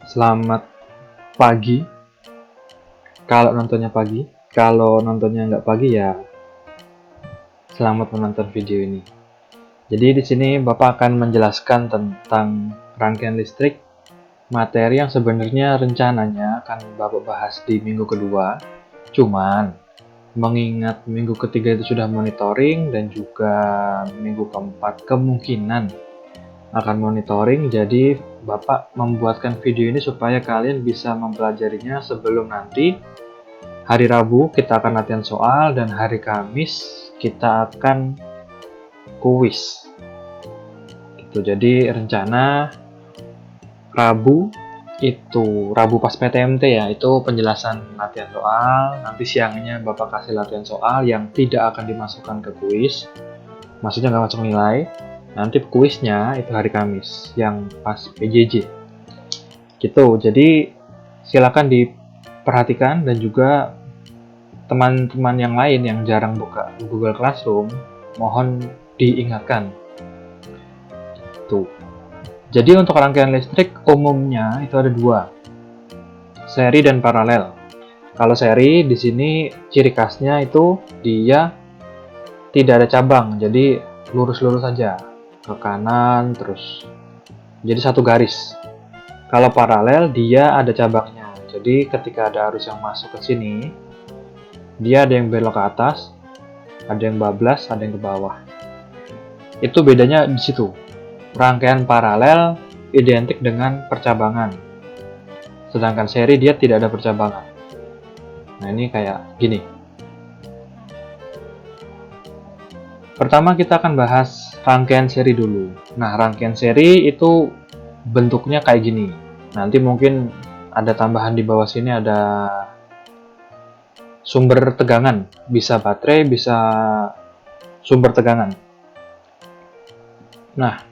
Selamat pagi. Kalau nontonnya pagi, kalau nontonnya nggak pagi ya selamat menonton video ini. Jadi di sini Bapak akan menjelaskan tentang rangkaian listrik, materi yang sebenarnya rencananya akan Bapak bahas di minggu kedua. Cuman mengingat minggu ketiga itu sudah monitoring dan juga minggu keempat kemungkinan akan monitoring, jadi Bapak membuatkan video ini supaya kalian bisa mempelajarinya sebelum nanti hari Rabu kita akan latihan soal dan hari Kamis kita akan kuis. Gitu. Jadi rencana Rabu Rabu pas PTMT ya, itu penjelasan latihan soal. Nanti siangnya Bapak kasih latihan soal yang tidak akan dimasukkan ke kuis. Maksudnya nggak masuk nilai. Nanti kuisnya itu hari Kamis yang pas PJJ. Gitu. Jadi silakan diperhatikan dan juga teman-teman yang lain yang jarang buka Google Classroom, mohon diingatkan. Tuh. Jadi untuk rangkaian listrik umumnya itu ada dua, seri dan paralel. Kalau seri di sini ciri khasnya itu dia tidak ada cabang, jadi lurus-lurus saja ke kanan terus. Jadi satu garis. Kalau paralel dia ada cabangnya. Jadi ketika ada arus yang masuk ke sini, dia ada yang belok ke atas, ada yang bablas, ada yang ke bawah. Itu bedanya di situ. Rangkaian paralel identik dengan percabangan. Sedangkan seri dia tidak ada percabangan. Nah, ini kayak gini. Pertama kita akan bahas rangkaian seri dulu. Nah, rangkaian seri itu bentuknya kayak gini. Nanti mungkin ada tambahan di bawah sini, ada sumber tegangan. Bisa baterai, bisa sumber tegangan. Nah,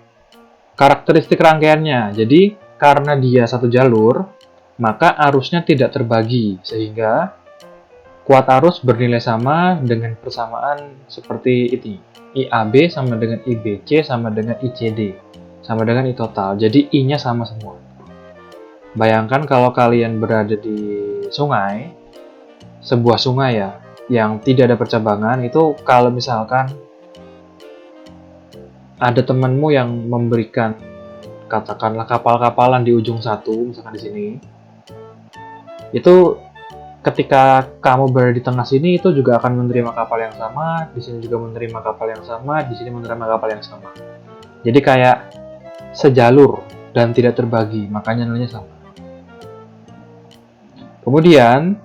karakteristik rangkaiannya. Jadi, karena dia satu jalur, maka arusnya tidak terbagi, sehingga kuat arus bernilai sama dengan persamaan seperti ini. IAB sama dengan IBC sama dengan ICD, sama dengan I total. Jadi, I-nya sama semua. Bayangkan kalau kalian berada di sungai, sebuah sungai ya, yang tidak ada percabangan, itu kalau misalkan ada temanmu yang memberikan katakanlah kapal-kapalan di ujung satu, misalkan di sini, itu ketika kamu berada di tengah sini itu juga akan menerima kapal yang sama, di sini juga menerima kapal yang sama, di sini menerima kapal yang sama. Jadi kayak sejalur dan tidak terbagi, makanya nilainya sama. Kemudian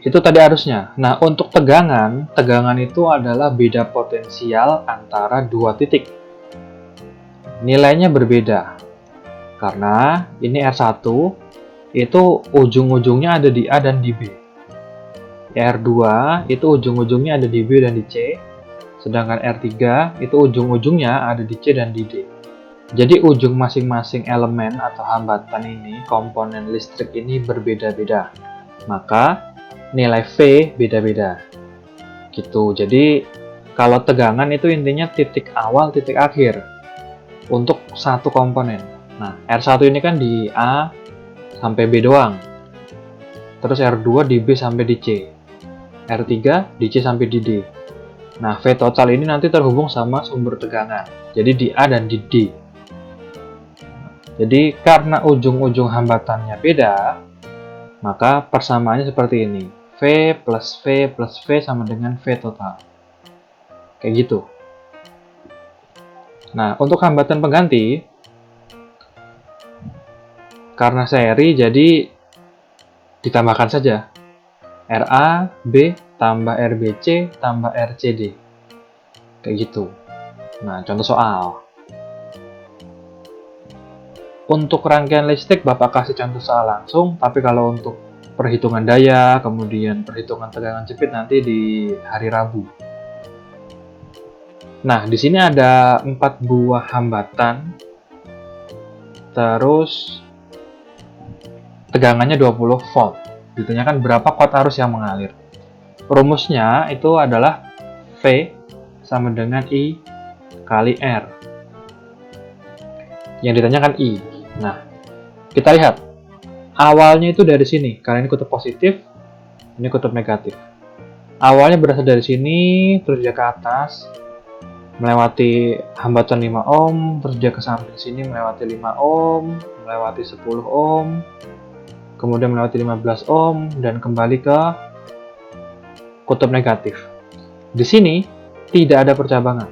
itu tadi arusnya. Nah, untuk tegangan itu adalah beda potensial antara dua titik. Nilainya berbeda. Karena ini R1 itu ujung-ujungnya ada di A dan di B. R2 itu ujung-ujungnya ada di B dan di C. Sedangkan R3 itu ujung-ujungnya ada di C dan di D. Jadi ujung masing-masing elemen atau hambatan ini, komponen listrik ini berbeda-beda. Maka nilai V beda-beda. Gitu. Jadi kalau tegangan itu intinya titik awal, titik akhir untuk satu komponen. Nah, R1 ini kan di A sampai B doang. Terus R2 di B sampai di C. R3 di C sampai di D. Nah, V total ini nanti terhubung sama sumber tegangan. Jadi di A dan di D. Jadi karena ujung-ujung hambatannya beda, maka persamaannya seperti ini. V plus V plus V sama dengan V total. Kayak gitu. Nah, untuk hambatan pengganti, karena seri jadi ditambahkan saja. RA, B, tambah RBC, tambah RCD. Kayak gitu. Nah, contoh soal. Untuk rangkaian listrik, Bapak kasih contoh soal langsung, tapi kalau untuk perhitungan daya, kemudian perhitungan tegangan jepit nanti di hari Rabu. Nah, di sini ada 4 buah hambatan. Terus tegangannya 20 volt. Ditanyakan berapa kuat arus yang mengalir. Rumusnya itu adalah V sama dengan I kali R. Yang ditanyakan I. Nah, kita lihat. Awalnya itu dari sini, karena ini kutub positif, ini kutub negatif. Awalnya berasal dari sini, terus dia ke atas, melewati hambatan 5 ohm, terus dia ke samping sini melewati 5 ohm, melewati 10 ohm, kemudian melewati 15 ohm, dan kembali ke kutub negatif. Di sini tidak ada percabangan.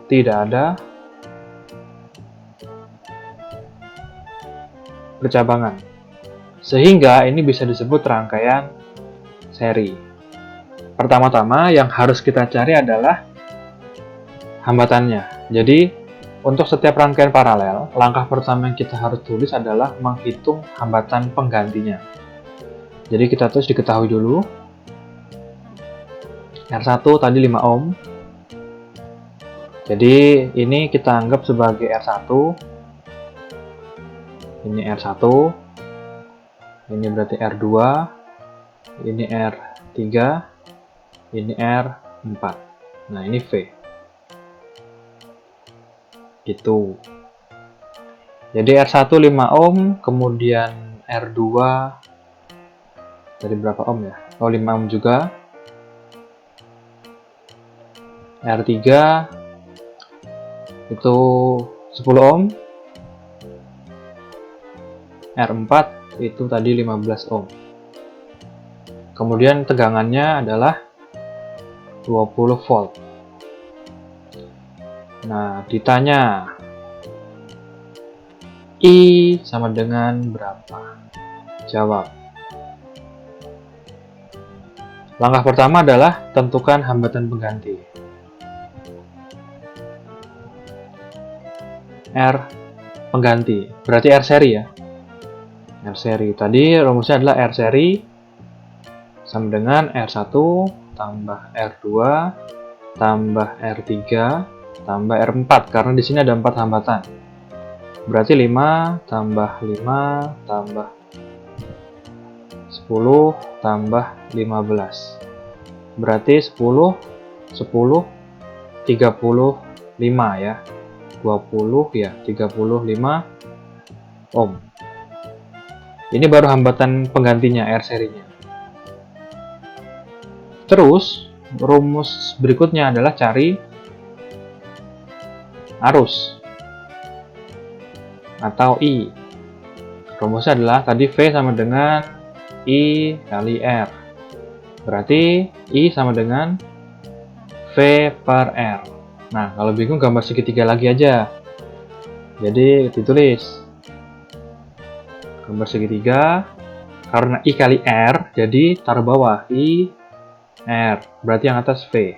Tidak ada percabangan. Sehingga ini bisa disebut rangkaian seri. Pertama-tama yang harus kita cari adalah hambatannya. Jadi, untuk setiap rangkaian paralel, langkah pertama yang kita harus tulis adalah menghitung hambatan penggantinya. Jadi kita tulis diketahui dulu. R1 tadi 5 ohm. Jadi ini kita anggap sebagai R1. Ini R1. Ini berarti R2. Ini R3. Ini R4. Nah, ini V. Gitu. Jadi R1 5 ohm, kemudian R2 tadi berapa ohm ya? Oh, 5 ohm juga. R3 itu 10 ohm. R4 itu tadi 15 ohm. Kemudian tegangannya adalah 20 volt. Nah, ditanya I sama dengan berapa? Jawab. Langkah pertama adalah tentukan hambatan pengganti. R pengganti, berarti R seri ya. R seri. Tadi rumusnya adalah R seri sama dengan R1 tambah R2 tambah R3 tambah R4, karena di sini ada 4 hambatan. Berarti 5 tambah 5 tambah 10 tambah 15. Berarti 10 10 35 ya. 20 ya, 35 ohm. Ini baru hambatan penggantinya, R serinya. Terus, rumus berikutnya adalah cari arus atau I. Rumusnya adalah tadi V sama dengan I kali R. Berarti I sama dengan V per R. Nah, kalau bingung gambar segitiga lagi aja. Jadi ditulis gambar segitiga, karena I kali R, jadi taruh bawah I R, berarti yang atas V.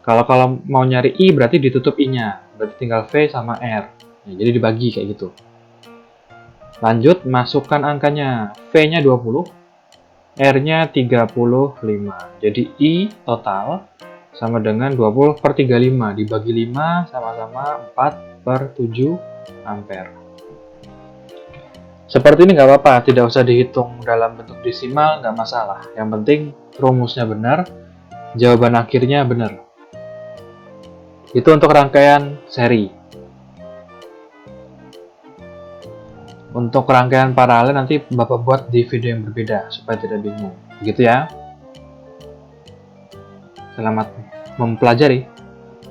Kalau mau nyari I berarti ditutup I-nya, berarti tinggal V sama R. Nah, jadi dibagi kayak gitu. Lanjut, masukkan angkanya. V-nya 20, R-nya 35. Jadi I total sama dengan 20 per 35, dibagi 5 sama-sama 4 per 7 ampere. Seperti ini nggak apa-apa, tidak usah dihitung dalam bentuk desimal, nggak masalah. Yang penting rumusnya benar, jawaban akhirnya benar. Itu untuk rangkaian seri. Untuk rangkaian paralel nanti Bapak buat di video yang berbeda, supaya tidak bingung. Begitu ya. Selamat mempelajari.